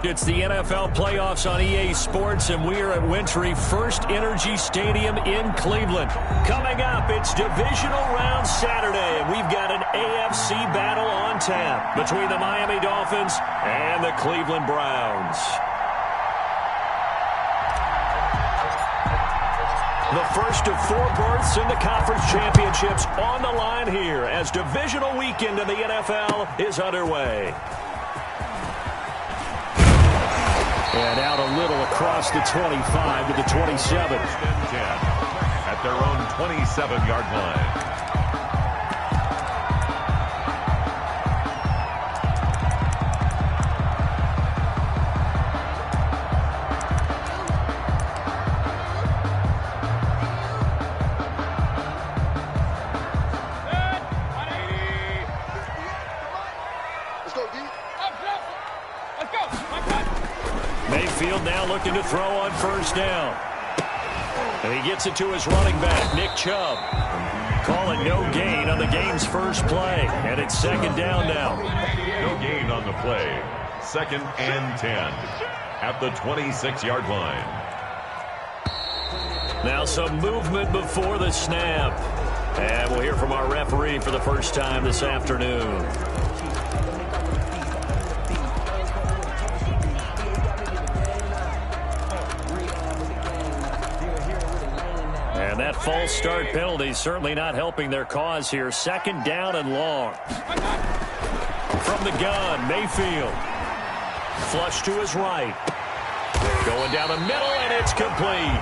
It's the NFL playoffs on EA Sports, and we are at Wintry First Energy Stadium in Cleveland. Coming up, it's divisional round Saturday, and we've got an AFC battle on tap between the Miami Dolphins and the Cleveland Browns. The first of 4 berths in the conference championships on the line here as divisional weekend in the NFL is underway. And out a little across the 25 to the 27. At their own 27-yard line. Mayfield now looking to throw on first down. And he gets it to his running back, Nick Chubb. Call it no gain on the game's first play. And it's second down now. No gain on the play. 2nd and 10 at the 26-yard line. Now some movement before the snap. And we'll hear from our referee for the first time this afternoon. And that false start penalty certainly not helping their cause here. 2nd down and long. From the gun, Mayfield. Flush to his right. Going down the middle, and it's complete.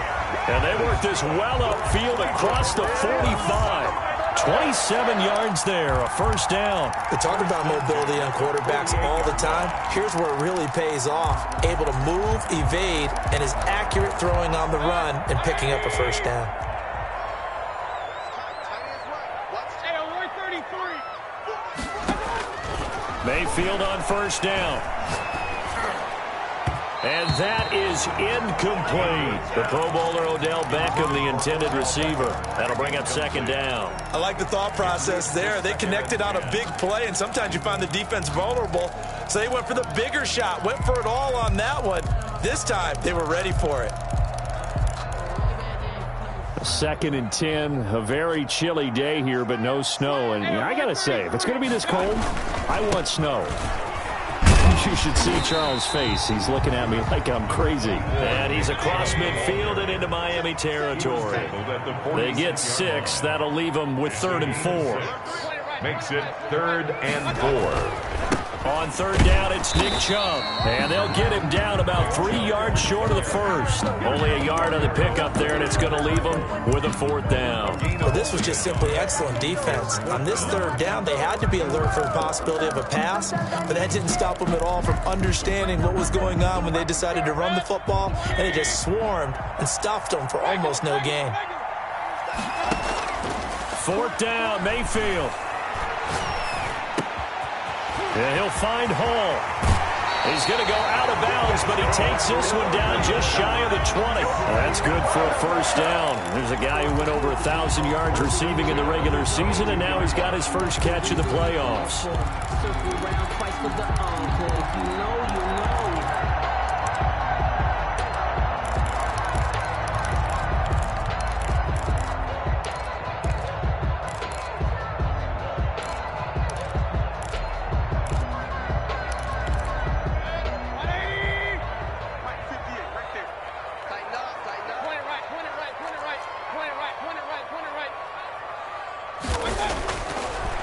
And they work this well upfield across the 45. 27 yards there, a first down. They talk about mobility on quarterbacks all the time. Here's where it really pays off. Able to move, evade, and is accurate throwing on the run and picking up a first down. Mayfield on first down. And that is incomplete. The Pro Bowler Odell Beckham, the intended receiver. That'll bring up 2nd down. I like the thought process there. They connected on a big play, and sometimes you find the defense vulnerable. So they went for the bigger shot, went for it all on that one. This time, they were ready for it. 2nd and 10, a very chilly day here, but no snow. And I got to say, if it's going to be this cold, I want snow. You should see Charles' face. He's looking at me like I'm crazy. And he's across midfield and into Miami territory. They get 6. That'll leave them with 3rd and 4. Makes it 3rd and 4. On 3rd down, it's Nick Chubb. And they'll get him down about 3 yards short of the first. Only a yard on the pickup there, and it's going to leave them with a 4th down. Well, this was just simply excellent defense. On this 3rd down, they had to be alert for the possibility of a pass, but that didn't stop them at all from understanding what was going on when they decided to run the football, and they just swarmed and stuffed them for almost no gain. 4th down, Mayfield. And he'll find Hall. He's going to go out of bounds, but he takes this one down just shy of the 20. That's good for a first down. There's a guy who went over 1,000 yards receiving in the regular season, and now he's got his first catch in the playoffs.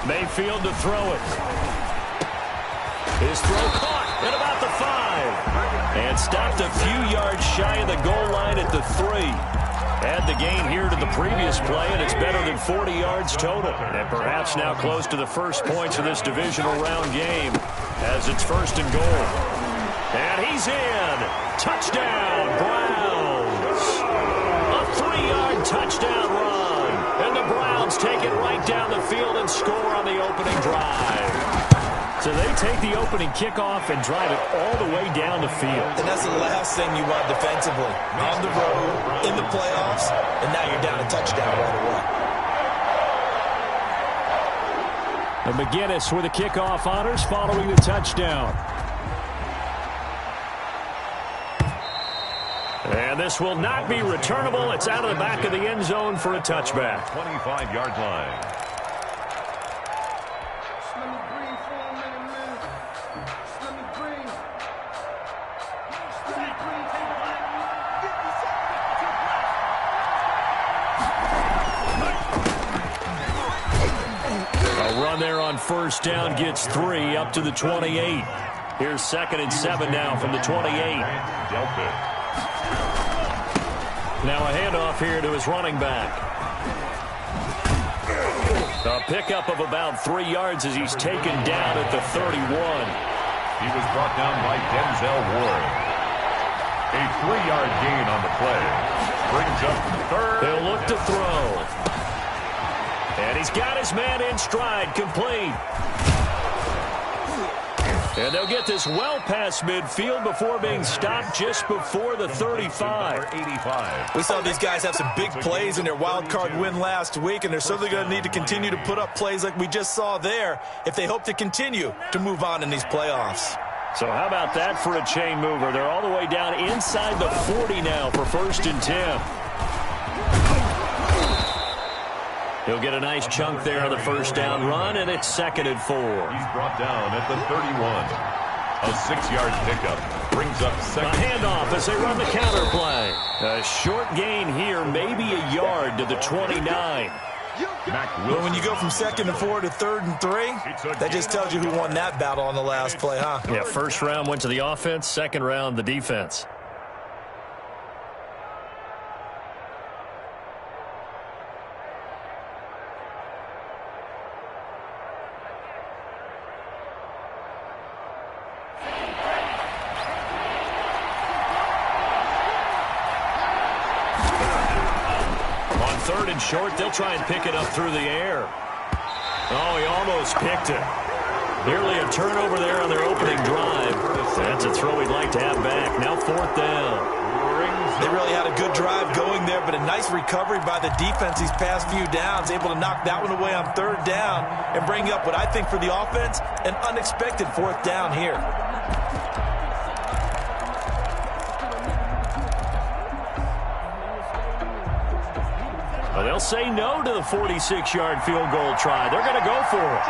Mayfield to throw it. His throw caught at about the 5. And stopped a few yards shy of the goal line at the 3. Add the gain here to the previous play, and it's better than 40 yards total. And perhaps now close to the first points of this divisional round game as it's 1st and goal. And he's in. Touchdown, Browns. A 3-yard touchdown run. And the Browns take it right down the field and score on the opening drive. So they take the opening kickoff and drive it all the way down the field. And that's the last thing you want defensively. On the road, in the playoffs, and now you're down a touchdown right away. And McGinnis with the kickoff honors following the touchdown. And this will not be returnable. It's out of the back of the end zone for a touchback. 25-yard line. A run there on first down gets 3 up to the 28. Here's 2nd and 7 now from the 28. Now a handoff here to his running back. A pickup of about 3 yards as he's taken down at the 31. He was brought down by Denzel Ward. A 3-yard gain on the play. Brings up 3rd. He'll look to throw. And he's got his man in stride, complete. And they'll get this well past midfield before being stopped just before the 35. 85. We saw these guys have some big plays in their wild card win last week, and they're certainly going to need to continue to put up plays like we just saw there if they hope to continue to move on in these playoffs. So how about that for a chain mover? They're all the way down inside the 40 now for 1st and 10. He'll get a nice chunk there on the first down run, and it's 2nd and 4. He's brought down at the 31. A 6-yard pickup brings up 2nd. A handoff as they run the counter play. A short gain here, maybe a yard to the 29. But when you go from 2nd and 4 to 3rd and 3, that just tells you who won that battle on the last play, huh? Yeah, first round went to the offense, second round the defense. Short, they'll try and pick it up through the air. Oh, he almost picked it. Nearly a turnover there on their opening drive. That's a throw he'd like to have back. Now 4th down. They really had a good drive going there, but a nice recovery by the defense these past few downs, able to knock that one away on 3rd down and bring up what I think for the offense, an unexpected 4th down here. Well, they'll say no to the 46-yard field goal try. They're going to go for it.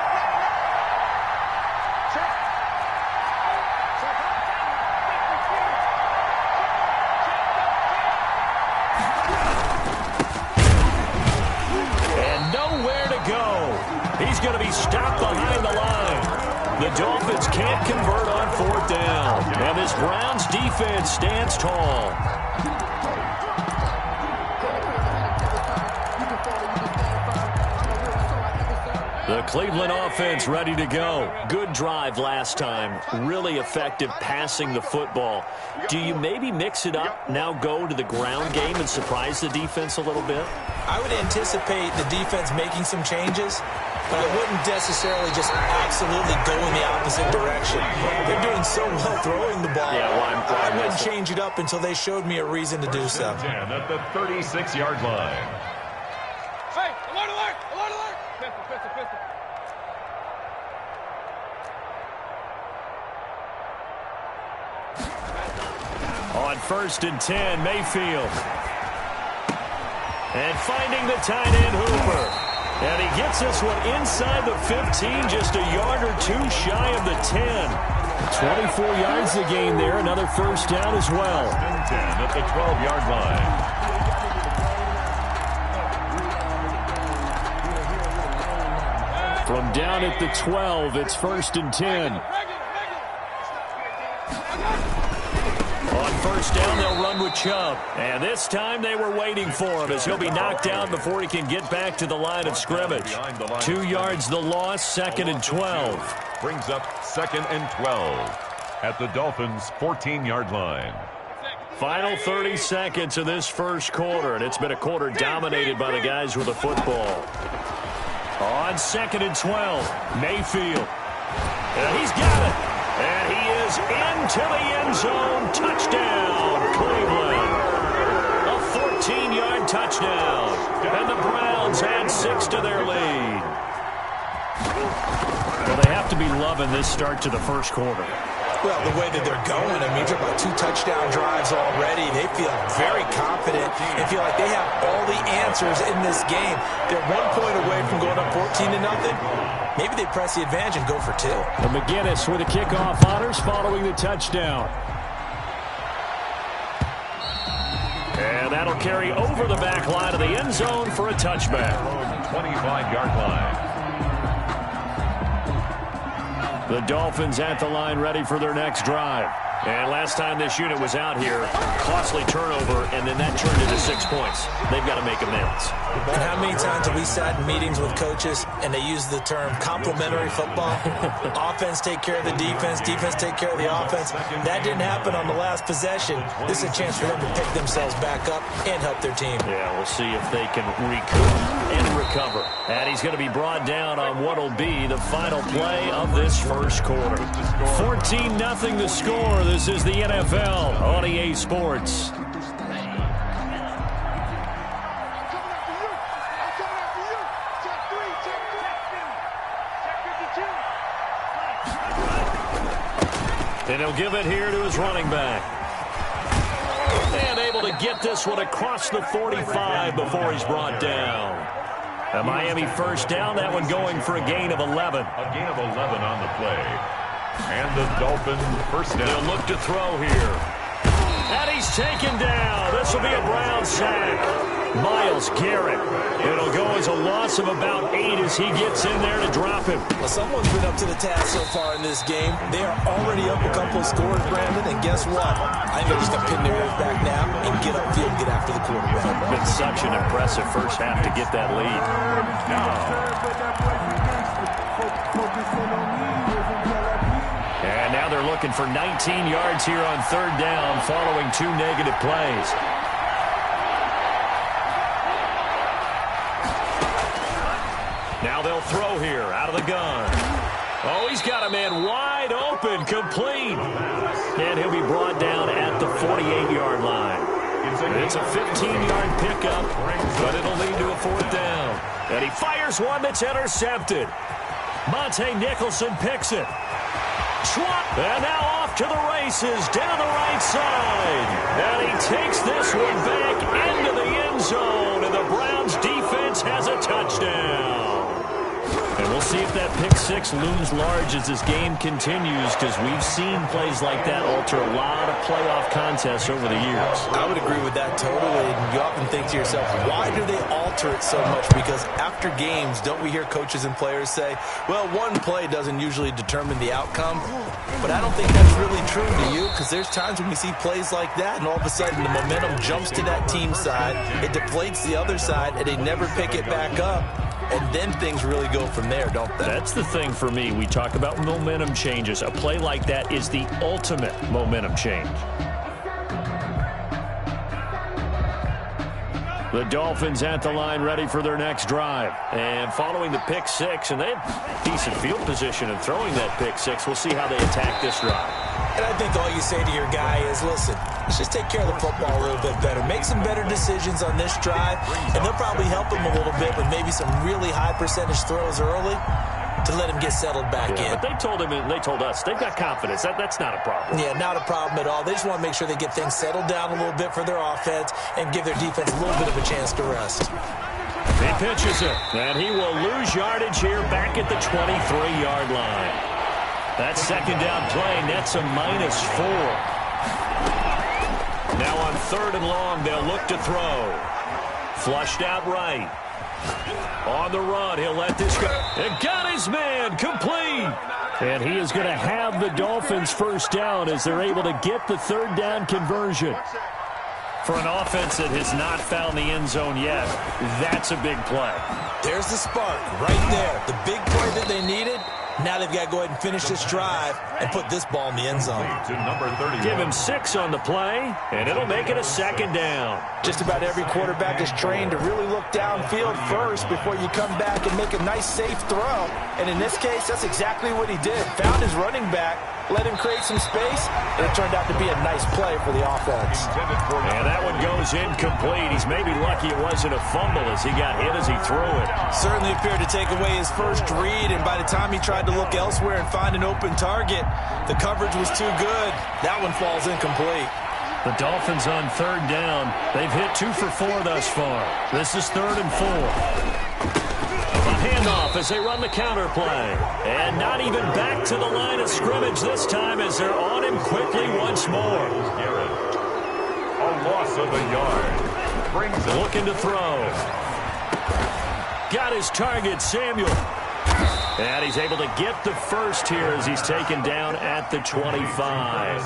And nowhere to go. He's going to be stopped behind the line. The Dolphins can't convert on 4th down. And this Browns defense stands tall. The Cleveland offense ready to go. Good drive last time. Really effective passing the football. Do you maybe mix it up, now go to the ground game and surprise the defense a little bit? I would anticipate the defense making some changes, but I wouldn't necessarily just absolutely go in the opposite direction. They're doing so well throwing the ball. Yeah, I wouldn't change it up until they showed me a reason to do so. 10 at the 36-yard line. Hey, alert, alert, alert, alert. Pistol. On 1st and 10, Mayfield. And finding the tight end, Hooper. And he gets this one inside the 15, just a yard or two shy of the 10. 24 yards to gain there, another first down as well. 10 at the 12-yard line. From down at the 12, it's 1st and 10. On first down, they'll run with Chubb. And this time they were waiting for him as he'll be knocked down before he can get back to the line of scrimmage. 2 yards the loss, 2nd and 12. Brings up 2nd and 12 at the Dolphins' 14-yard line. Final 30 seconds of this first quarter, and it's been a quarter dominated by the guys with the football. On 2nd and 12, Mayfield. And he's got it. And he is into the end zone. Touchdown, Cleveland. A 14-yard touchdown. And the Browns add 6 to their lead. Well, they have to be loving this start to the first quarter. Well, the way that they're going, I mean, you're about 2 touchdown drives already. They feel very confident and feel like they have all the answers in this game. They're 1 point away from going up 14-0. Maybe they press the advantage and go for 2. And McGinnis with the kickoff honors following the touchdown. And that'll carry over the back line of the end zone for a touchback. 25-yard line. The Dolphins at the line ready for their next drive. And last time this unit was out here, costly turnover, and then that turned into 6 points. They've got to make amends. And how many times have we sat in meetings with coaches and they use the term complementary football? Offense take care of the defense, defense take care of the offense. That didn't happen on the last possession. This is a chance for them to pick themselves back up and help their team. Yeah, we'll see if they can recoup and recover. And he's going to be brought down on what will be the final play of this first quarter. 14-0 the score. This is the NFL on EA Sports. And he'll give it here to his running back. And able to get this one across the 45 before he's brought down. A Miami first down, that one going for a gain of 11. A gain of 11 on the play. And the Dolphins first down. They'll look to throw here. And he's taken down. This will be a Brown sack. Myles Garrett. It'll go as a loss of about 8 as he gets in there to drop him. Well, someone's been up to the task so far in this game. They are already up a couple of scores, Brandon, and guess what? I think they're just going to pin their ears back now and get upfield and get after the quarterback. It's been such an impressive first half to get that lead. And now they're looking for 19 yards here on third down following 2 negative plays. Now they'll throw here out of the gun. Oh, he's got a man wide open, complete. And he'll be brought down at the 48-yard line. It's a 15-yard pickup, but it'll lead to a 4th down. And he fires one that's intercepted. Monte Nicholson picks it. And now off to the races down the right side. And he takes this one back into the end zone. And the Browns defense has a touchdown. And we'll see if that pick 6 looms large as this game continues, because we've seen plays like that alter a lot of playoff contests over the years. I would agree with that totally. And you often think to yourself, why do they alter it so much? Because after games, don't we hear coaches and players say, well, one play doesn't usually determine the outcome. But I don't think that's really true to you, because there's times when we see plays like that, and all of a sudden the momentum jumps to that team side, it deflates the other side, and they never pick it back up. And then things really go from there, don't they? That's the thing for me. We talk about momentum changes. A play like that is the ultimate momentum change. The Dolphins at the line ready for their next drive. And following the pick 6, and they have decent field position in throwing that pick 6. We'll see how they attack this drive. And I think all you say to your guy is, listen, let's just take care of the football a little bit better. Make some better decisions on this drive, and they'll probably help him a little bit with maybe some really high percentage throws early to let him get settled back in. But they told him and they told us they've got confidence. That's not a problem. Yeah, not a problem at all. They just want to make sure they get things settled down a little bit for their offense and give their defense a little bit of a chance to rest. He pitches it, and he will lose yardage here back at the 23-yard line. That second down play nets a -4. Now on 3rd and long, they'll look to throw. Flushed out right. On the run, he'll let this go. And got his man, complete. And he is going to have the Dolphins first down as they're able to get the 3rd down conversion. For an offense that has not found the end zone yet, that's a big play. There's the spark right there. The big play that they needed. Now they've got to go ahead and finish this drive and put this ball in the end zone. Give him 6 on the play, and it'll make it a 2nd down. Just about every quarterback is trained to really look downfield first before you come back and make a nice, safe throw. And in this case, that's exactly what he did. Found his running back, let him create some space, and it turned out to be a nice play for the offense. And that one goes incomplete. He's maybe lucky it wasn't a fumble as he got hit as he threw it. Certainly appeared to take away his first read, and by the time he tried to look elsewhere and find an open target, the coverage was too good. That one falls incomplete. The Dolphins on third down. They've hit 2 for 4 thus far. This is 3rd and 4. A handoff as they run the counter play. And not even back to the line of scrimmage this time as they're on him quickly once more. A loss of a yard. Looking to throw. Got his target, Samuel. And he's able to get the first here as he's taken down at the 25.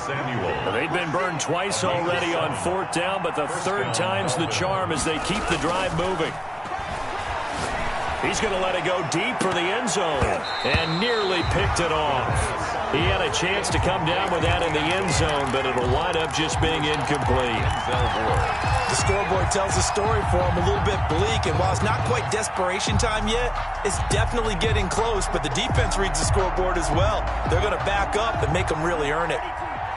They've been burned twice already on 4th down, but the 3rd time's the charm as they keep the drive moving. He's going to let it go deep for the end zone and nearly picked it off. He had a chance to come down with that in the end zone, but it'll wind up just being incomplete. The scoreboard tells the story for him, a little bit bleak, and while it's not quite desperation time yet, it's definitely getting close, but the defense reads the scoreboard as well. They're going to back up and make them really earn it.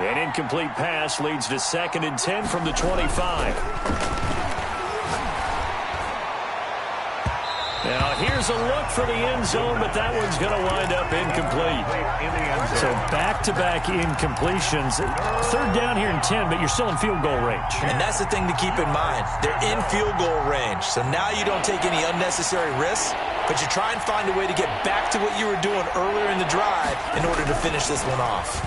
An incomplete pass leads to 2nd and 10 from the 25. Now, here's a look for the end zone, but that one's going to wind up incomplete. So back-to-back incompletions. 3rd down here in 10, but you're still in field goal range. And that's the thing to keep in mind. They're in field goal range. So now you don't take any unnecessary risks, but you try and find a way to get back to what you were doing earlier in the drive in order to finish this one off.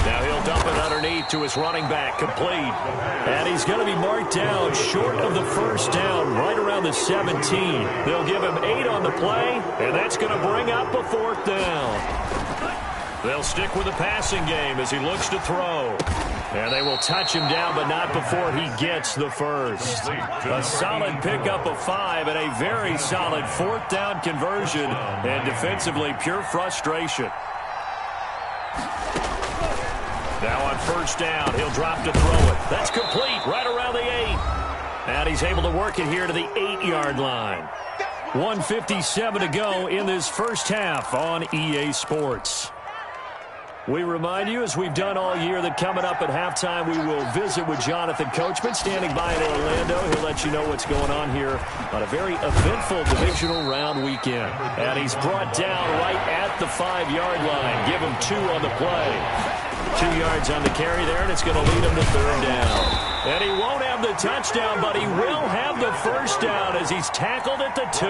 Now he'll dump it underneath to his running back, complete. And he's going to be marked down short of the 1st down, right around the 17. They'll give him 8 on the play, and that's going to bring up a 4th down. They'll stick with the passing game as he looks to throw. And they will touch him down, but not before he gets the first. A solid pickup of 5 and a very solid 4th down conversion. And defensively, pure frustration. Now on 1st down, he'll drop to throw it. That's complete right around the 8. And he's able to work it here to the 8-yard line. 1:57 to go in this first half on EA Sports. We remind you, as we've done all year, that coming up at halftime, we will visit with Jonathan Coachman standing by in Orlando. He'll let you know what's going on here on a very eventful divisional round weekend. And he's brought down right at the 5-yard line. Give him 2 on the play. 2 yards on the carry there, and it's going to lead him to 3rd down. And he won't have the touchdown, but he will have the 1st down as he's tackled at the 2.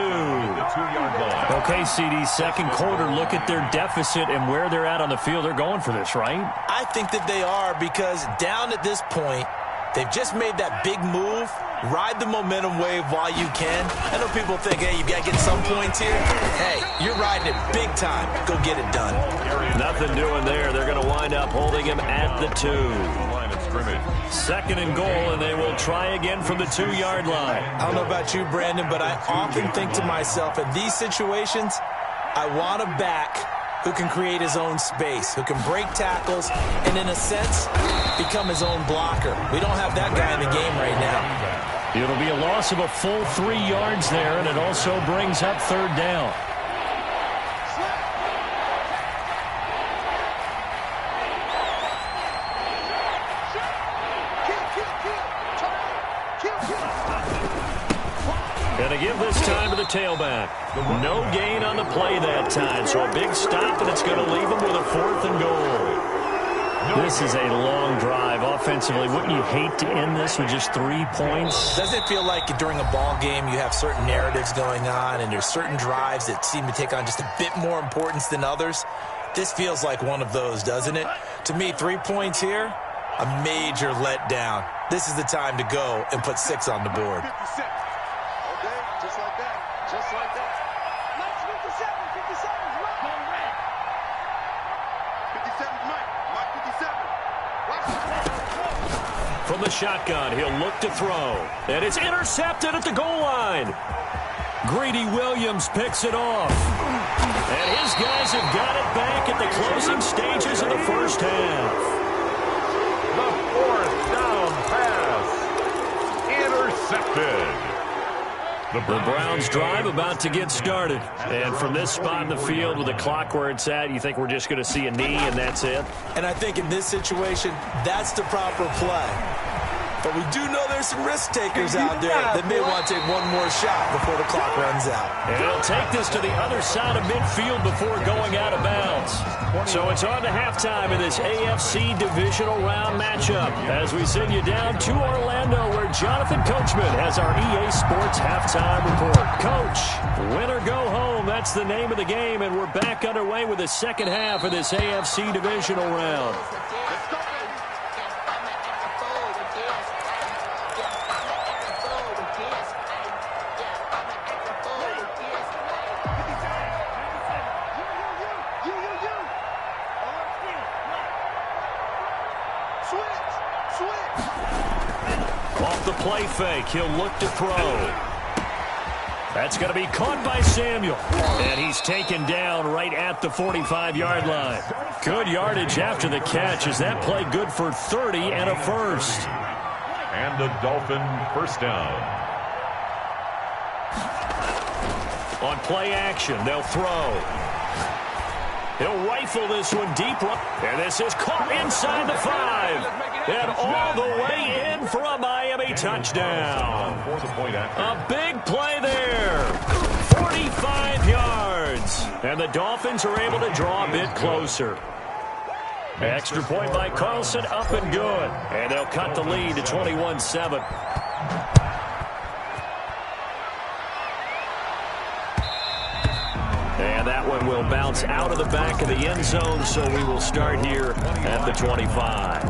Okay, CD, 2nd quarter, look at their deficit and where they're at on the field. They're going for this, right? I think that they are, because down at this point, they've just made that big move. Ride the momentum wave while you can. I know people think, hey, you got to get some points here. Hey, you're riding it big time. Go get it done. Nothing doing there. They're going to wind up holding him at the 2. 2nd and goal, and they will try again from the 2-yard line. I don't know about you, Brandon, but I often think to myself, in these situations, I want a back who can create his own space, who can break tackles, and in a sense, become his own blocker. We don't have that guy in the game right now. It'll be a loss of a full 3 yards there, and it also brings up 3rd down. Gonna give this time to the tailback. No gain on the play that time, so a big stop, and it's going to leave him with a 4th and goal. This is a long drive offensively. Wouldn't you hate to end this with just 3 points? Doesn't it feel like during a ball game you have certain narratives going on and there's certain drives that seem to take on just a bit more importance than others? This feels like one of those, doesn't it? To me, 3 points here, a major letdown. This is the time to go and put 6 on the board. Just like that. Just like that. Mike's 57. 57. Go red. 57's Mike. Mike 57. From the shotgun, he'll look to throw. And it's intercepted at the goal line. Greedy Williams picks it off. And his guys have got it back at the closing stages of the first half. The 4th down pass. Intercepted. The Browns drive about to get started. And from this spot in the field with the clock where it's at, you think we're just going to see a knee and that's it? And I think in this situation, that's the proper play. But we do know there's some risk takers out there that may want to take one more shot before the clock runs out. And he'll take this to the other side of midfield before going out of bounds. So it's on to halftime in this AFC divisional round matchup as we send you down to Orlando where Jonathan Coachman has our EA Sports halftime report. Coach, win or go home, that's the name of the game, and we're back underway with the second half of this AFC divisional round. Off the play fake, he'll look to throw. That's going to be caught by Samuel. And he's taken down right at the 45-yard line. Good yardage after the catch. Is that play good for 30 and a first? And the Dolphin first down. On play action, they'll throw. He'll rifle this one deep. And this is caught inside the 5. And all the way in for a Miami touchdown. A big play there. 45 yards. And the Dolphins are able to draw a bit closer. Extra point by Carlson, up and good. And they'll cut the lead to 21-7. And that one will bounce out of the back of the end zone, so we will start here at the 25.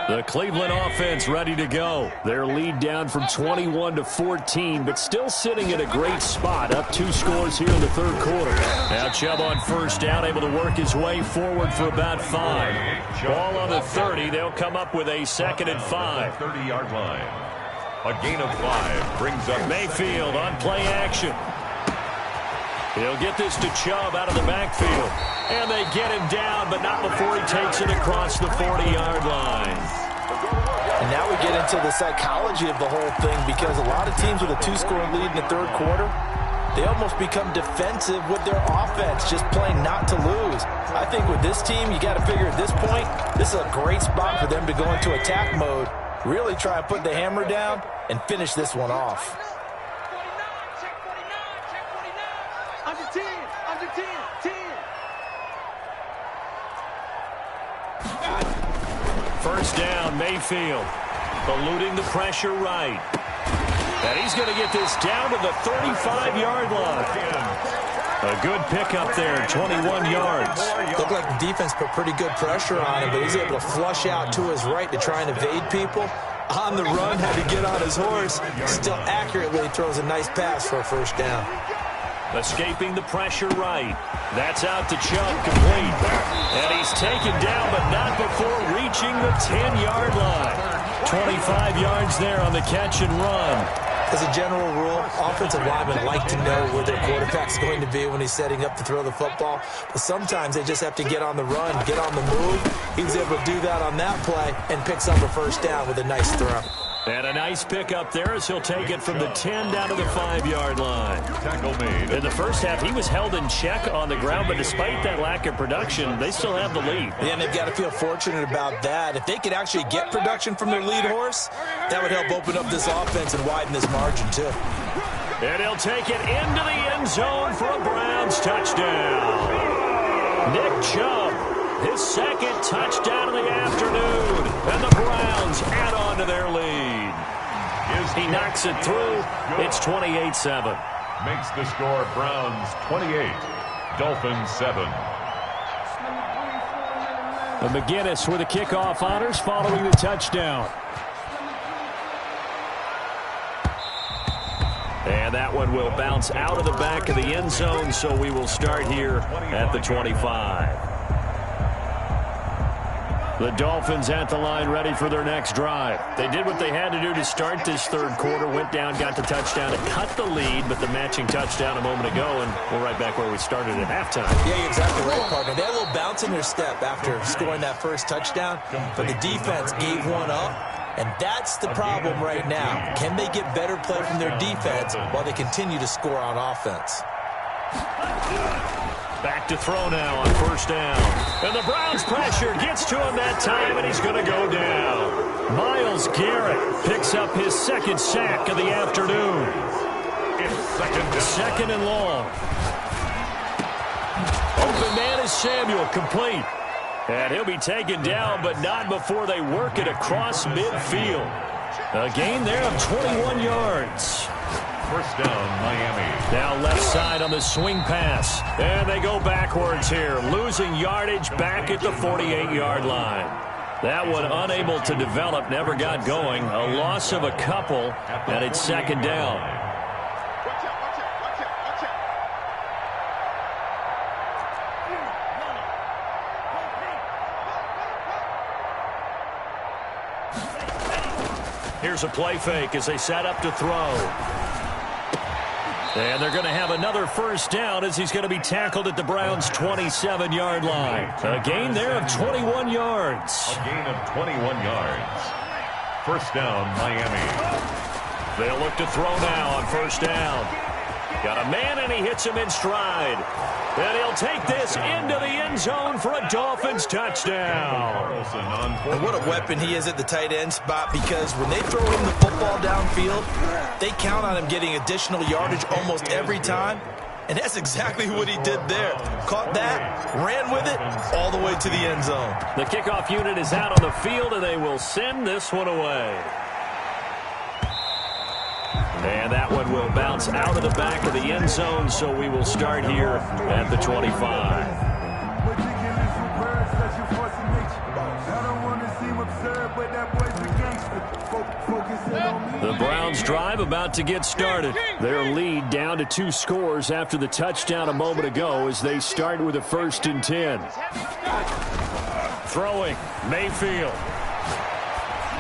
The Cleveland offense ready to go. Their lead down from 21 to 14, but still sitting in a great spot, up 2 scores here in the third quarter. Now Chubb on first down, able to work his way forward for about 5. Ball on the 30. They'll come up with a 2nd and 5. 30-yard line. A gain of 5 brings up Mayfield on play action. He'll get this to Chubb out of the backfield. And they get him down, but not before he takes it across the 40-yard line. And now we get into the psychology of the whole thing because a lot of teams with a 2-score lead in the third quarter, they almost become defensive with their offense, just playing not to lose. I think with this team, you got to figure at this point, this is a great spot for them to go into attack mode, really try and put the hammer down and finish this one off. Under 10, under 10, 10. First down, Mayfield. Eluding the pressure right. And he's going to get this down to the 35-yard line. A good pickup there, 21 yards. Looked like the defense put pretty good pressure on him, but he's able to flush out to his right to try and evade people. On the run, had to get on his horse. Still accurately throws a nice pass for a first down. Escaping the pressure right. That's out to Chubb, complete. And he's taken down, but not before reaching the 10-yard line. 25 yards there on the catch and run. As a general rule, offensive linemen like to know where their quarterback's going to be when he's setting up to throw the football. But sometimes they just have to get on the run, get on the move. He was able to do that on that play and picks up a first down with a nice throw. And a nice pickup there as he'll take it from the 10 down to the 5-yard line. Tackle made. In the first half, he was held in check on the ground, but despite that lack of production, they still have the lead. Yeah, and they've got to feel fortunate about that. If they could actually get production from their lead horse, that would help open up this offense and widen this margin, too. And he'll take it into the end zone for a Browns touchdown. Nick Chubb, his 2nd touchdown of the afternoon. And the Browns add on to their lead. He knocks it through. It's 28-7. Makes the score Browns 28, Dolphins 7. And McGinnis with the kickoff honors following the touchdown. And that one will bounce out of the back of the end zone, so we will start here at the 25. The Dolphins at the line ready for their next drive. They did what they had to do to start this third quarter, went down, got the touchdown to cut the lead, but the matching touchdown a moment ago, and we're right back where we started at halftime. Yeah, you're exactly right, partner. They had a little bounce in their step after scoring that first touchdown, but the defense gave one up, and that's the problem right now. Can they get better play from their defense while they continue to score on offense? Back to throw now on first down. And the Browns pressure gets to him that time, and he's going to go down. Myles Garrett picks up his second sack of the afternoon. It's second and long. Open man is Samuel, complete. And he'll be taken down, but not before they work it across midfield. A gain there of 21 yards. First down, Miami. Now left side on the swing pass. And they go backwards here, losing yardage back at the 48-yard line. That one unable to develop, never got going. A loss of a couple, and it's second down. Here's a play fake as they set up to throw. And they're going to have another first down as he's going to be tackled at the Browns' 27-yard line. A gain there of 21 yards. A gain of 21 yards. First down, Miami. They'll look to throw now on first down. Got a man, and he hits him in stride. And he'll take this into the end zone for a Dolphins touchdown. And what a weapon he is at the tight end spot, because when they throw him the football downfield, they count on him getting additional yardage almost every time. And that's exactly what he did there. Caught that, ran with it, all the way to the end zone. The kickoff unit is out on the field, and they will send this one away. And that one will bounce out of the back of the end zone, so we will start here at the 25. The Browns drive about to get started. Their lead down to 2 scores after the touchdown a moment ago as they start with a 1st and 10. Throwing, Mayfield.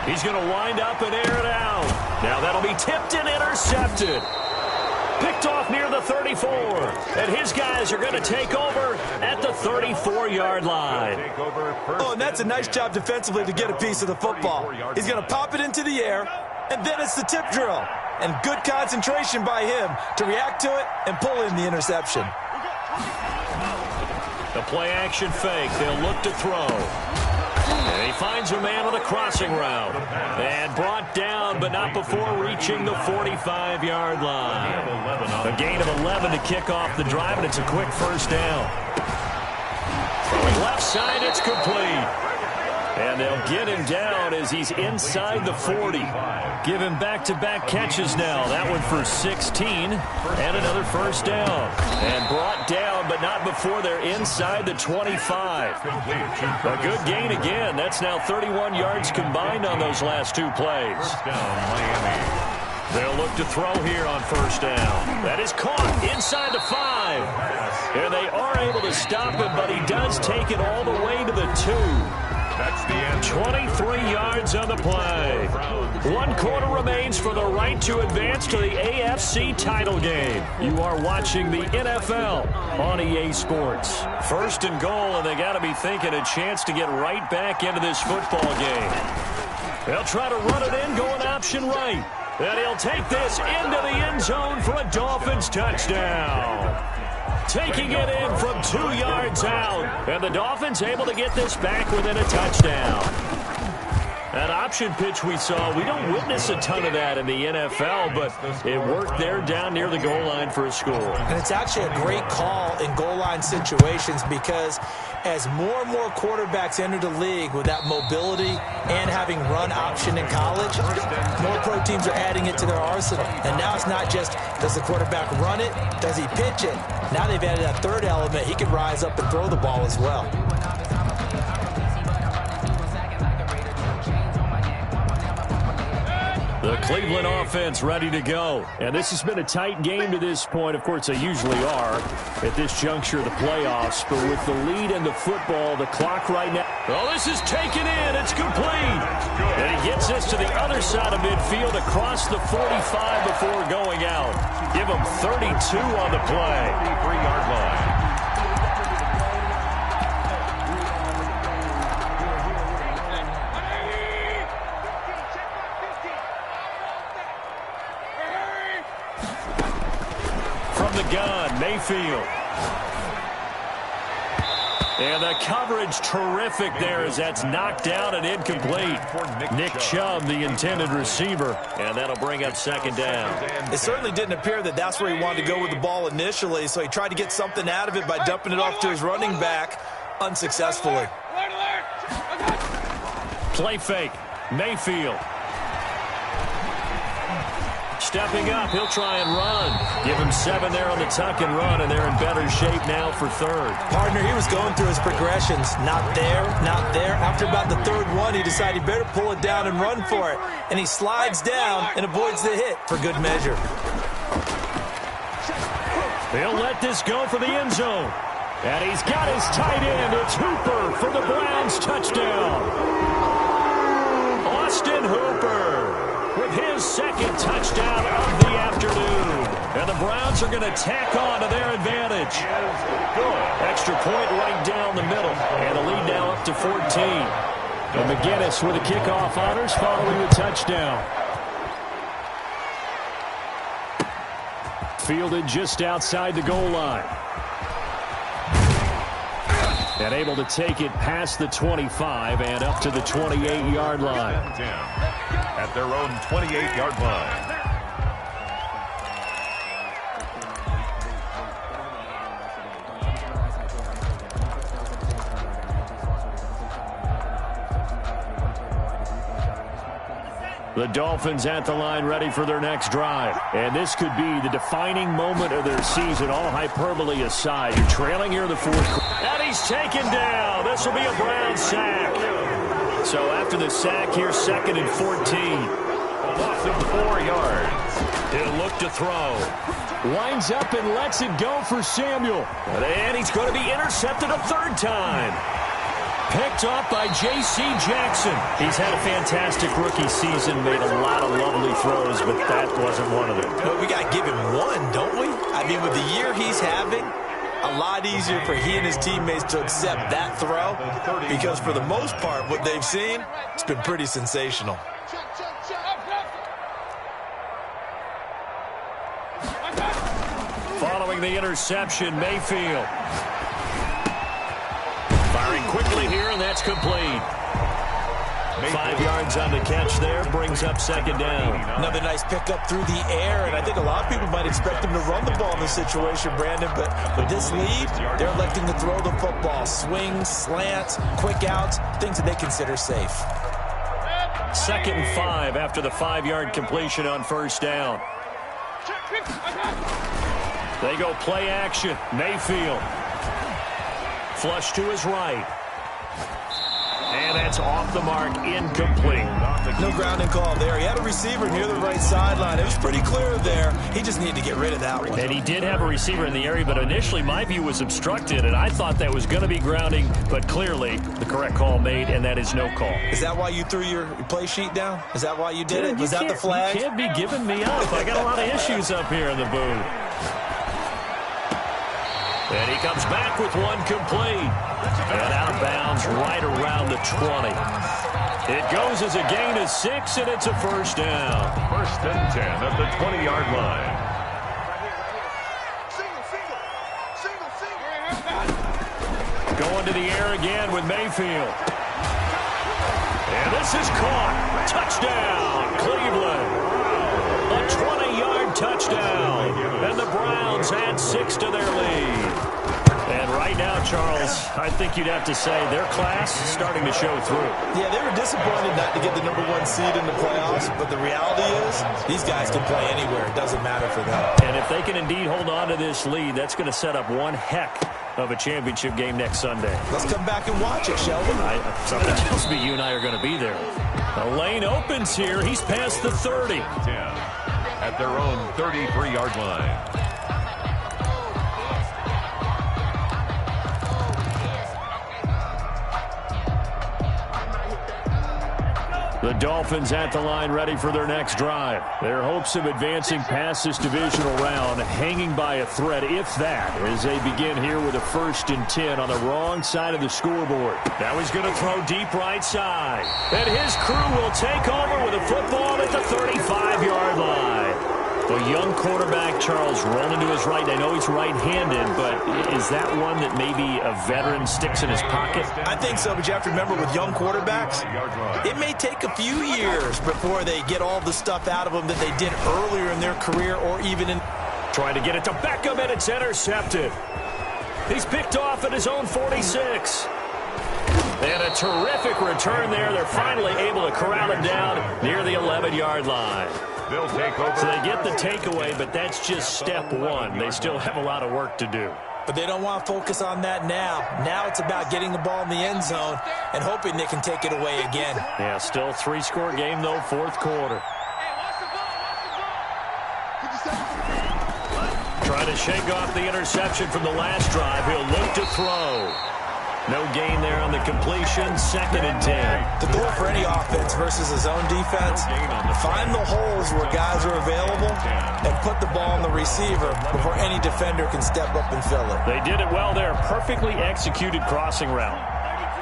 He's going to wind up and air it out. Now that'll be tipped and intercepted. Picked off near the 34. And his guys are going to take over at the 34-yard line. Oh, and that's a nice job defensively to get a piece of the football. He's going to pop it into the air, and then it's the tip drill. And good concentration by him to react to it and pull in the interception. The play-action fake. They'll look to throw. And he finds a man on the crossing route. And brought down, but not before reaching the 45-yard line. A gain of 11 to kick off the drive, and it's a quick first down. Throwing left side, it's complete. And they'll get him down as he's inside the 40. Give him back-to-back catches now. That one for 16 and another first down. And brought down, but not before they're inside the 25. A good gain again. That's now 31 yards combined on those last 2 plays. First down, Miami. They'll look to throw here on first down. That is caught inside the 5. And they are able to stop him, but he does take it all the way to the 2. That's the end. 23 yards on the play. 1 quarter remains for the right to advance to the AFC title game. You are watching the NFL on EA Sports. 1st and goal, and they got to be thinking a chance to get right back into this football game. They'll try to run it in, going option right. And he'll take this into the end zone for a Dolphins touchdown. Taking it in from 2 yards out. And the Dolphins able to get this back within a touchdown. That option pitch we saw, we don't witness a ton of that in the NFL, but it worked there down near the goal line for a score. And it's actually a great call in goal line situations, because as more and more quarterbacks enter the league with that mobility and having run option in college, more pro teams are adding it to their arsenal. And now it's not just, does the quarterback run it? Does he pitch it? Now they've added that third element. He can rise up and throw the ball as well. The Cleveland offense ready to go. And this has been a tight game to this point. Of course, they usually are at this juncture of the playoffs. But with the lead in the football, the clock right now. Oh, this is taken in. It's complete. And he gets this to the other side of midfield across the 45 before going out. Give him 32 on the play. 33-yard line. The gun, Mayfield. And the coverage terrific there as that's knocked out and incomplete. Nick Chubb, the intended receiver, and that'll bring up second down. It certainly didn't appear that that's where he wanted to go with the ball initially, so he tried to get something out of it by dumping it off to his running back unsuccessfully. Play fake, Mayfield. Stepping up, he'll try and run. Give him 7 there on the tuck and run, and they're in better shape now for third. Partner, he was going through his progressions. Not there, not there. After about the third one, he decided he better pull it down and run for it. And he slides down and avoids the hit for good measure. He'll let this go for the end zone. And he's got his tight end. It's Hooper for the Browns touchdown. Austin Hooper with his second touchdown of the afternoon. And the Browns are going to tack on to their advantage. Extra point right down the middle. And the lead now up to 14. And McGinnis with the kickoff honors following the touchdown. Fielded just outside the goal line. And able to take it past the 25 and up to the 28-yard line. At their own 28-yard line. The Dolphins at the line ready for their next drive. And this could be the defining moment of their season, all hyperbole aside. You're trailing here in the fourth quarter. And he's taken down. This will be a Brown sack. So after the sack, here's 2nd and 14. A loss of 4 yards. He'll look to throw. Winds up and lets it go for Samuel. And he's going to be intercepted a third time. Picked up by J.C. Jackson. He's had a fantastic rookie season, made a lot of lovely throws, but that wasn't one of them. But we got to give him one, don't we? I mean, with the year he's having, a lot easier for he and his teammates to accept that throw because for the most part, what they've seen, it's been pretty sensational. Following the interception, Mayfield. Firing quickly here, and that's complete. 5 yards on the catch there, brings up second down. Another nice pickup through the air, and I think a lot of people might expect him to run the ball in this situation, Brandon, but with this lead, they're electing to throw the football. Swings, slants, quick outs, things that they consider safe. 2nd and 5 after the 5-yard completion on first down. They go play action. Mayfield. Flush to his right. And that's off the mark, incomplete. No grounding call there. He had a receiver near the right sideline. It was pretty clear there. He just needed to get rid of that one. And he did have a receiver in the area, but initially my view was obstructed, and I thought that was going to be grounding, but clearly the correct call made, and that is no call. Is that why you threw your play sheet down? Is that why you did it? Was that the flag? You can't be giving me up. I got a lot of issues up here in the booth. And he comes back with one complete. And out of bounds right around the 20. It goes as a gain of 6, and it's a first down. 1st and 10 at the 20-yard line. Going to the air again with Mayfield. And this is caught. Touchdown, Cleveland. A 20-yard touchdown. And the Browns add 6 to their lead. And right now, Charles, I think you'd have to say their class is starting to show through. Yeah, they were disappointed not to get the #1 seed in the playoffs, but the reality is these guys can play anywhere. It doesn't matter for them. And if they can indeed hold on to this lead, that's going to set up one heck of a championship game next Sunday. Let's come back and watch it, Sheldon. Something tells me you and I are going to be there. The lane opens here. He's past the 30. 10 at their own 33-yard line. The Dolphins at the line ready for their next drive. Their hopes of advancing past this divisional round hanging by a thread, if that, as they begin here with a 1st and 10 on the wrong side of the scoreboard. Now he's going to throw deep right side. And his crew will take over with a football at the 35-yard line. The young quarterback, Charles, rolling to his right. I know he's right-handed, but is that one that maybe a veteran sticks in his pocket? I think so, but you have to remember with young quarterbacks, it may take a few years before they get all the stuff out of them that they did earlier in their career or even in... Trying to get it to Beckham, and it's intercepted. He's picked off at his own 46. And a terrific return there. They're finally able to corral him down near the 11-yard line. They'll take over. So they get the takeaway, but that's just step one. They still have a lot of work to do. But they don't want to focus on that now. Now it's about getting the ball in the end zone and hoping they can take it away again. Yeah, still 3-score game, though, 4th quarter. Trying to shake off the interception from the last drive. He'll look to throw. No gain there on the completion. 2nd and 10. The goal for any offense versus his own defense, find the holes where guys are available and put the ball on the receiver before any defender can step up and fill it. They did it well there. Perfectly executed crossing route.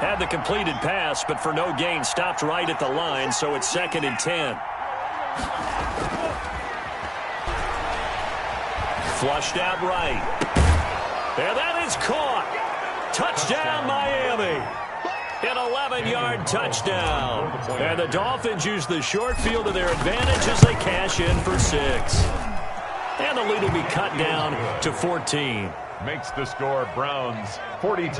Had the completed pass, but for no gain, stopped right at the line, so it's 2nd and 10. Flushed out right. And that is caught. Touchdown, Miami. An 11-yard touchdown. And the Dolphins use the short field to their advantage as they cash in for 6. And the lead will be cut down to 14. Makes the score Browns 42,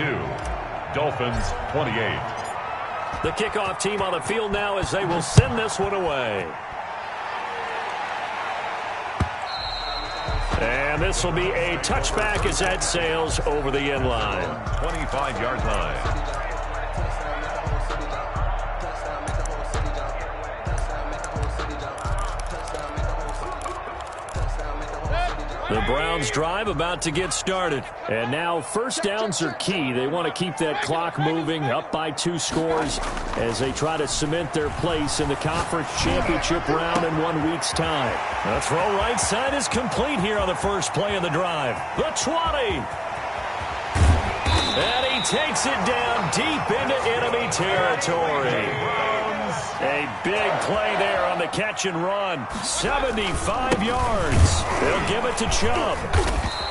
Dolphins 28. The kickoff team on the field now as they will send this one away. And this will be a touchback as that sails over the end line. 25-yard line. The Browns drive about to get started. And now 1st downs are key. They want to keep that clock moving, up by 2 scores as they try to cement their place in the conference championship round in 1 week's time. The throw right side is complete here on the first play of the drive. The 20. And he takes it down deep into enemy territory. A big play there on the catch and run. 75 yards. They'll give it to Chubb.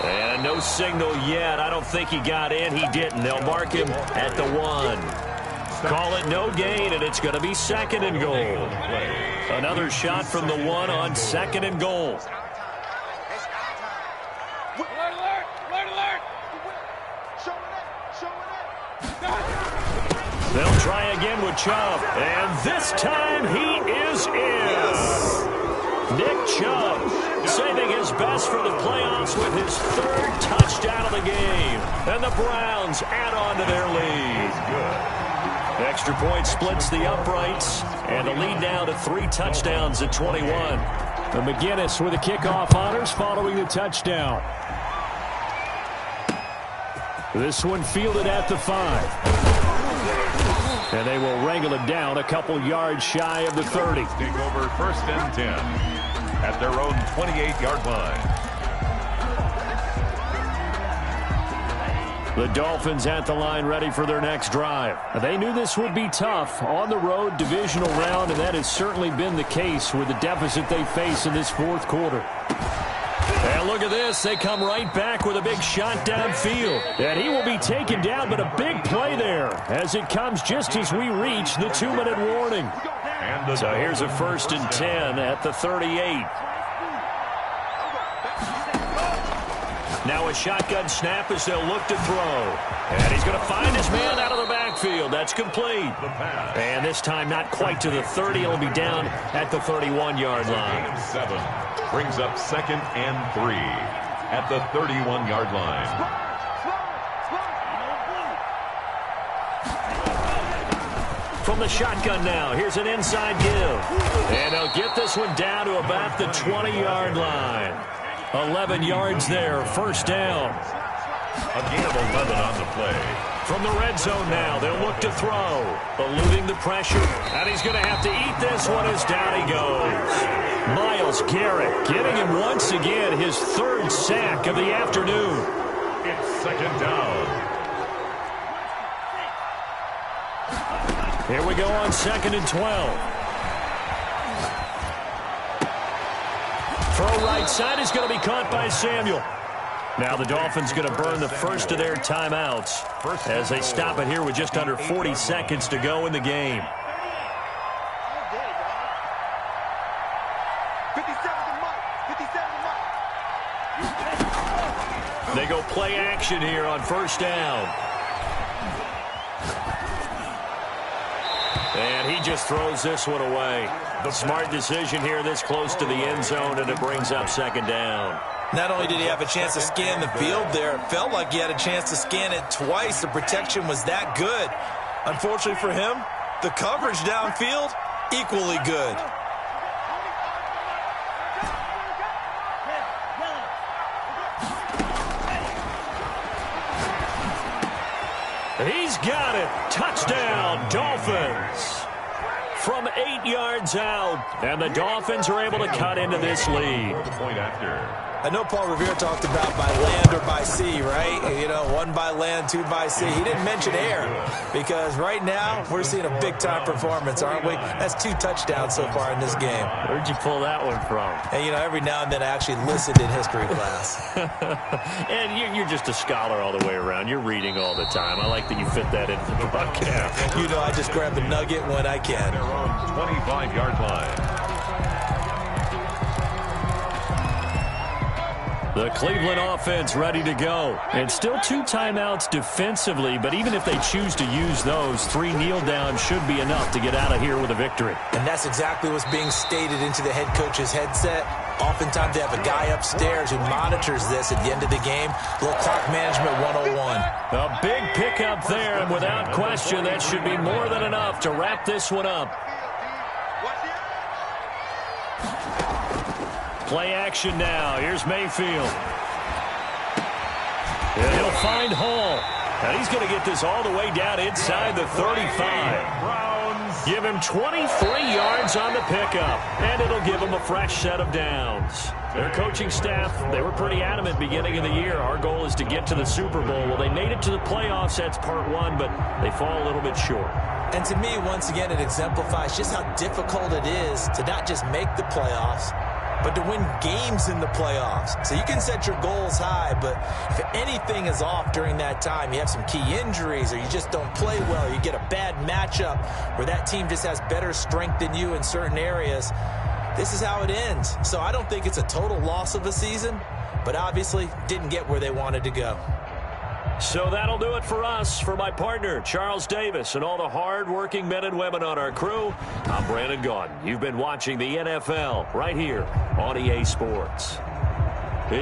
And no signal yet. I don't think he got in. He didn't. They'll mark him at the 1. Call it no gain, and it's going to be 2nd and goal. Another shot from the 1 on 2nd and goal. They'll try again with Chubb, and this time he is in. Nick Chubb saving his best for the playoffs with his 3rd touchdown of the game. And the Browns add on to their lead. Extra point splits the uprights, and the lead now to 3 touchdowns at 21. And McGinnis with the kickoff honors following the touchdown. This one fielded at the 5. And they will wrangle it down a couple yards shy of the 30. Take over 1st and 10 at their own 28-yard line. The Dolphins at the line ready for their next drive. They knew this would be tough on the road divisional round, and that has certainly been the case with the deficit they face in this 4th quarter. And look at this. They come right back with a big shot downfield. And he will be taken down, but a big play there as it comes just as we reach the 2-minute warning. So here's a 1st and 10 at the 38. Now a shotgun snap as they'll look to throw. And he's going to find his man out of the backfield. That's complete. And this time not quite to the 30. It'll be down at the 31-yard line. 7 brings up 2nd and 3 at the 31-yard line. From the shotgun now, here's an inside give. And they'll get this one down to about the 20-yard line. 11 yards there, first down. A gain of 11 on the play. From the red zone now, they'll look to throw. Eluding the pressure, and he's going to have to eat this one as down he goes. Myles Garrett getting him once again his third sack of the afternoon. It's second down. Here we go on 2nd and 12. Throw right side is going to be caught by Samuel. Now the Dolphins going to burn the first of their timeouts as they stop it here with just under 40 seconds to go in the game. 57 They go play action here on first down. And he just throws this one away. The smart decision here this close to the end zone, and it brings up second down. Not only did he have a chance to scan the field there, it felt like he had a chance to scan it twice. The protection was that good. Unfortunately for him, the coverage downfield, equally good. He's got it. Touchdown, Dolphins. From 8 yards out, and the Dolphins are able to cut into this lead. The point after. I know Paul Revere talked about by land or by sea, right? You know, 1 by land, 2 by sea. He didn't mention air because right now we're seeing a big-time performance, aren't we? That's 2 touchdowns so far in this game. Where'd you pull that one from? And, you know, every now and then I actually listened in history class. And you're just a scholar all the way around. You're reading all the time. I like that you fit that into the broadcast. You know, I just grab the nugget when I can. Their own 25-yard line. The Cleveland offense ready to go. And still 2 timeouts defensively, but even if they choose to use those, 3 kneel downs should be enough to get out of here with a victory. And that's exactly what's being stated into the head coach's headset. Oftentimes they have a guy upstairs who monitors this at the end of the game. A little clock management 101. A big pickup there, and without question, that should be more than enough to wrap this one up. Play action now. Here's Mayfield. And he'll find Hall. And he's going to get this all the way down inside the 35. Browns. Give him 23 yards on the pickup. And it'll give him a fresh set of downs. Their coaching staff, they were pretty adamant beginning of the year. Our goal is to get to the Super Bowl. Well, they made it to the playoffs. That's part 1, but they fall a little bit short. And to me, once again, it exemplifies just how difficult it is to not just make the playoffs, but to win games in the playoffs. So you can set your goals high, but if anything is off during that time, you have some key injuries or you just don't play well, you get a bad matchup where that team just has better strength than you in certain areas, this is how it ends. So I don't think it's a total loss of a season, but obviously didn't get where they wanted to go. So that'll do it for us. For my partner, Charles Davis, and all the hard-working men and women on our crew, I'm Brandon Gaudin. You've been watching the NFL right here on EA Sports.